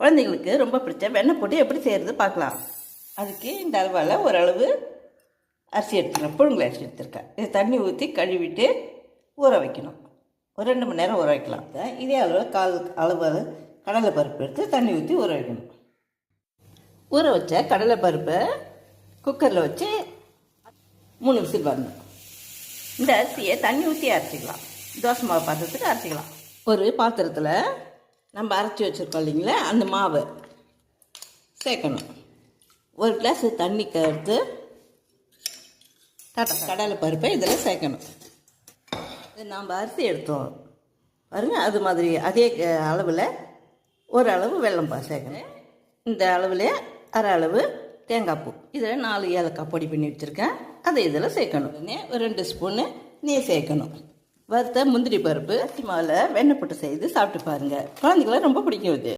குழந்தைங்களுக்கு ரொம்ப பிடிச்ச வெண்ணெய் போட்டு எப்படி செய்கிறது பார்க்கலாம். அதுக்கு இந்த அளவால் ஓரளவு அரிசி எடுத்துக்கலாம். புழுங்கல் அரிசி எடுத்துருக்கேன். இது தண்ணி ஊற்றி கழுவிட்டு ஊற வைக்கணும். ஒரு 2 மணி நேரம் ஊற வைக்கலாம். இதே அளவில் கால் அளவு கடலை பருப்பு எடுத்து தண்ணி ஊற்றி ஊற வைக்கணும். ஊற வச்ச கடலை பருப்பை குக்கரில் வச்சு 3 விசில் வரணும். இந்த அரிசியை தண்ணி ஊற்றி அரைச்சிக்கலாம். தோசை மாவு பாத்திரத்துக்கு அரைச்சிக்கலாம். ஒரு பாத்திரத்தில் நம்ம அரைச்சி வச்சுருக்கோம் இல்லைங்களா, அந்த மாவை சேர்க்கணும். ஒரு கிளாஸ் தண்ணி கருத்து கடலை பருப்பை இதில் சேர்க்கணும். இது நாம் அரிசி எடுத்தோம் பாருங்க, அது மாதிரி அதே அளவில் ஒரு அளவு வெல்லம் சேர்க்கணும். இந்த அளவில் அரை அளவு தேங்காய் பூ, இதில் 4 ஏலக்காய் பொடி பண்ணி வச்சுருக்கேன், அதை இதில் சேர்க்கணும். ஒரு 2 ஸ்பூனு நெய் சேர்க்கணும். வறுத்த முந்திரி பருப்பு மாவில் வெண்ணெய் போட்டு செய்து சாப்பிட்டு பாருங்கள். குழந்தைங்களாம் ரொம்ப பிடிக்கும் இது.